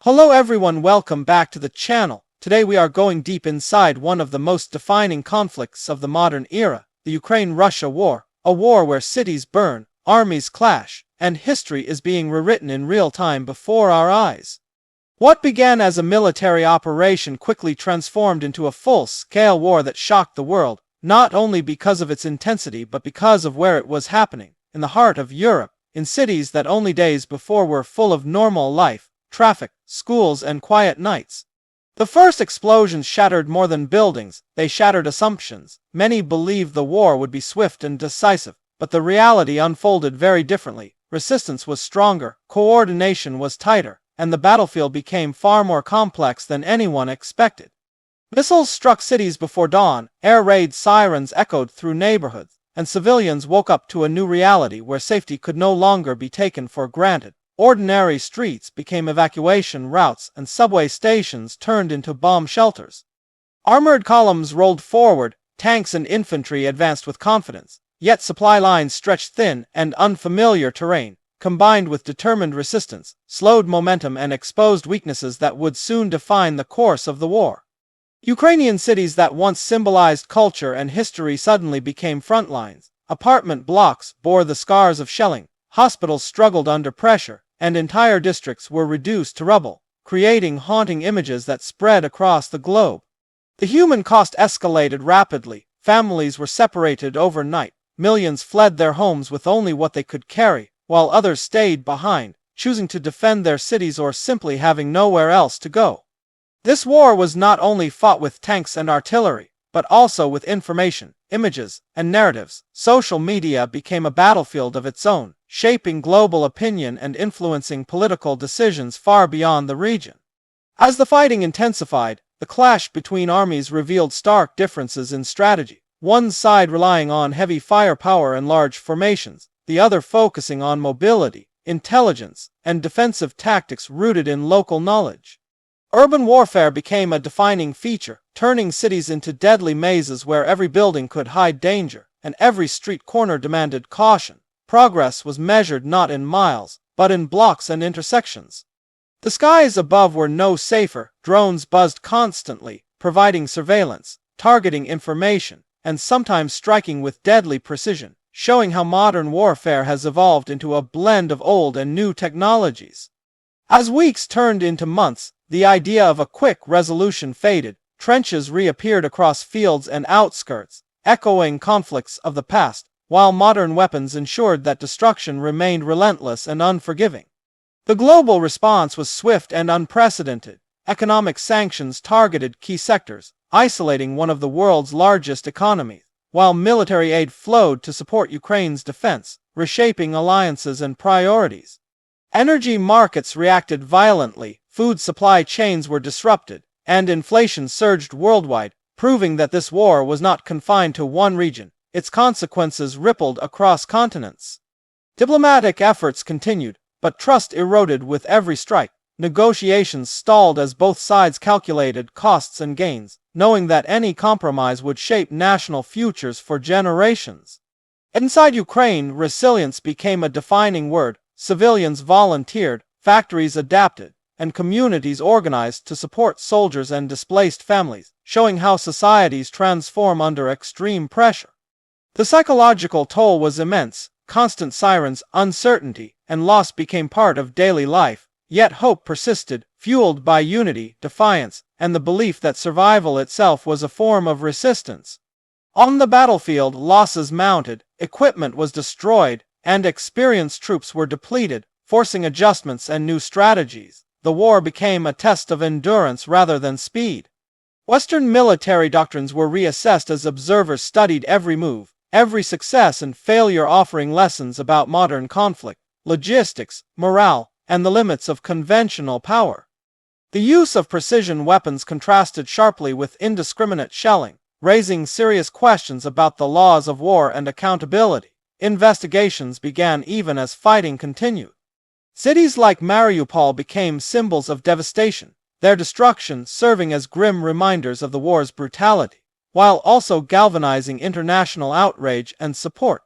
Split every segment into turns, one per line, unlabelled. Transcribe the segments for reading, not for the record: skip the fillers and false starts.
Hello everyone, welcome back to the channel. Today we are going deep inside one of the most defining conflicts of the modern era, the Ukraine-Russia war, a war where cities burn, armies clash, and history is being rewritten in real time before our eyes. What began as a military operation quickly transformed into a full-scale war that shocked the world, not only because of its intensity but because of where it was happening, in the heart of Europe, in cities that only days before were full of normal life, traffic, schools, and quiet nights. The first explosions shattered more than buildings, they shattered assumptions. Many believed the war would be swift and decisive, but the reality unfolded very differently. Resistance was stronger, coordination was tighter, and the battlefield became far more complex than anyone expected. Missiles struck cities before dawn, air raid sirens echoed through neighborhoods, and civilians woke up to a new reality where safety could no longer be taken for granted. Ordinary streets became evacuation routes and subway stations turned into bomb shelters. Armored columns rolled forward, tanks and infantry advanced with confidence, yet supply lines stretched thin and unfamiliar terrain, combined with determined resistance, slowed momentum and exposed weaknesses that would soon define the course of the war. Ukrainian cities that once symbolized culture and history suddenly became front lines. Apartment blocks bore the scars of shelling, hospitals struggled under pressure, and entire districts were reduced to rubble, creating haunting images that spread across the globe. The human cost escalated rapidly, families were separated overnight, millions fled their homes with only what they could carry, while others stayed behind, choosing to defend their cities or simply having nowhere else to go. This war was not only fought with tanks and artillery, but also with information, images, and narratives. Social media became a battlefield of its own, shaping global opinion and influencing political decisions far beyond the region. As the fighting intensified, the clash between armies revealed stark differences in strategy, one side relying on heavy firepower and large formations, the other focusing on mobility, intelligence, and defensive tactics rooted in local knowledge. Urban warfare became a defining feature, turning cities into deadly mazes where every building could hide danger, and every street corner demanded caution. Progress was measured not in miles, but in blocks and intersections. The skies above were no safer, drones buzzed constantly, providing surveillance, targeting information, and sometimes striking with deadly precision, showing how modern warfare has evolved into a blend of old and new technologies. As weeks turned into months, the idea of a quick resolution faded. Trenches reappeared across fields and outskirts, echoing conflicts of the past, while modern weapons ensured that destruction remained relentless and unforgiving. The global response was swift and unprecedented. Economic sanctions targeted key sectors, isolating one of the world's largest economies, while military aid flowed to support Ukraine's defense, reshaping alliances and priorities. Energy markets reacted violently, food supply chains were disrupted, and inflation surged worldwide, proving that this war was not confined to one region. Its consequences rippled across continents. Diplomatic efforts continued, but trust eroded with every strike. Negotiations stalled as both sides calculated costs and gains, knowing that any compromise would shape national futures for generations. Inside Ukraine, resilience became a defining word. Civilians volunteered, factories adapted, and communities organized to support soldiers and displaced families, showing how societies transform under extreme pressure. The psychological toll was immense. Constant sirens, uncertainty, and loss became part of daily life, yet hope persisted, fueled by unity, defiance, and the belief that survival itself was a form of resistance. On the battlefield, losses mounted, equipment was destroyed, and experienced troops were depleted, forcing adjustments and new strategies. The war became a test of endurance rather than speed. Western military doctrines were reassessed as observers studied every move, every success and failure, offering lessons about modern conflict, logistics, morale, and the limits of conventional power. The use of precision weapons contrasted sharply with indiscriminate shelling, raising serious questions about the laws of war and accountability. Investigations began even as fighting continued. Cities like Mariupol became symbols of devastation, their destruction serving as grim reminders of the war's brutality, while also galvanizing international outrage and support.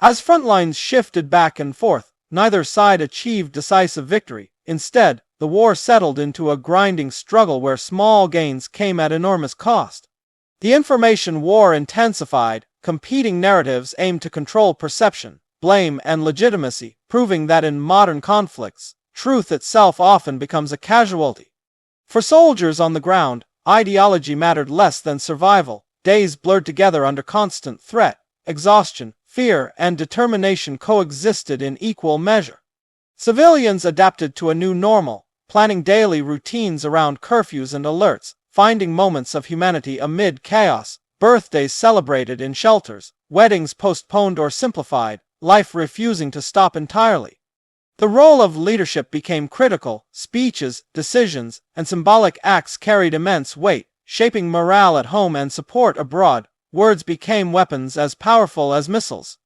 As front lines shifted back and forth, neither side achieved decisive victory. Instead, the war settled into a grinding struggle where small gains came at enormous cost. The information war intensified, competing narratives aimed to control perception, blame, and legitimacy, proving that in modern conflicts, truth itself often becomes a casualty. For soldiers on the ground, ideology mattered less than survival. Days blurred together under constant threat. Exhaustion, fear, and determination coexisted in equal measure. Civilians adapted to a new normal, planning daily routines around curfews and alerts, finding moments of humanity amid chaos, birthdays celebrated in shelters, weddings postponed or simplified, life refusing to stop entirely. The role of leadership became critical. Speeches, decisions, and symbolic acts carried immense weight, shaping morale at home and support abroad. Words became weapons as powerful as missiles.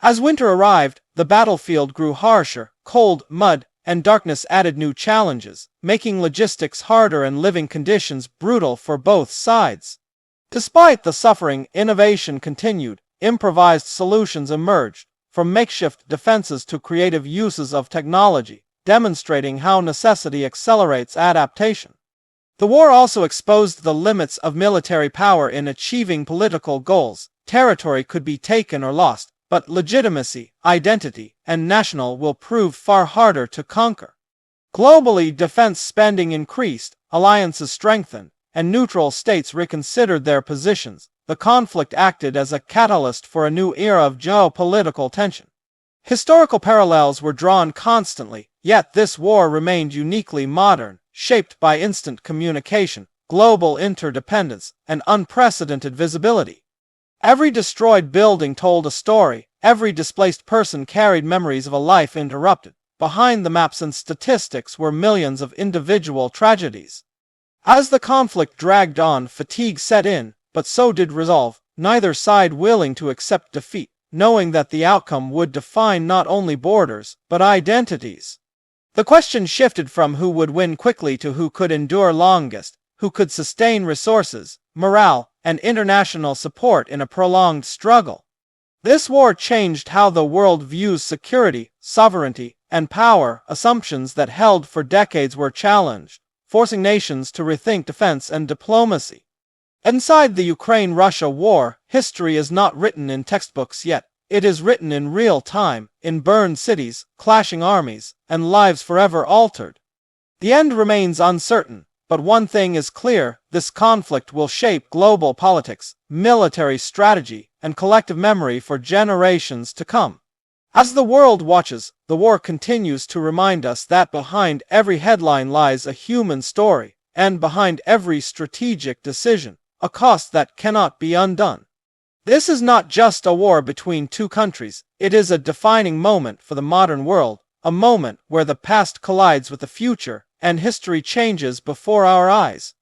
As winter arrived, the battlefield grew harsher. Cold, mud, and darkness added new challenges, making logistics harder and living conditions brutal for both sides. Despite the suffering, innovation continued. Improvised solutions emerged, from makeshift defenses to creative uses of technology, demonstrating how necessity accelerates adaptation. The war also exposed the limits of military power in achieving political goals. Territory could be taken or lost, but legitimacy, identity, and national will prove far harder to conquer. Globally, defense spending increased, alliances strengthened, and neutral states reconsidered their positions. The conflict acted as a catalyst for a new era of geopolitical tension. Historical parallels were drawn constantly, yet this war remained uniquely modern, shaped by instant communication, global interdependence, and unprecedented visibility. Every destroyed building told a story, every displaced person carried memories of a life interrupted. Behind the maps and statistics were millions of individual tragedies. As the conflict dragged on, fatigue set in, but so did resolve, neither side willing to accept defeat, knowing that the outcome would define not only borders, but identities. The question shifted from who would win quickly to who could endure longest, who could sustain resources, morale, and international support in a prolonged struggle. This war changed how the world views security, sovereignty, and power. Assumptions that held for decades were challenged, forcing nations to rethink defense and diplomacy. Inside the Ukraine-Russia war, history is not written in textbooks yet. It is written in real time, in burned cities, clashing armies, and lives forever altered. The end remains uncertain, but one thing is clear: this conflict will shape global politics, military strategy, and collective memory for generations to come. As the world watches, the war continues to remind us that behind every headline lies a human story, and behind every strategic decision, a cost that cannot be undone. This is not just a war between two countries, it is a defining moment for the modern world, a moment where the past collides with the future, and history changes before our eyes.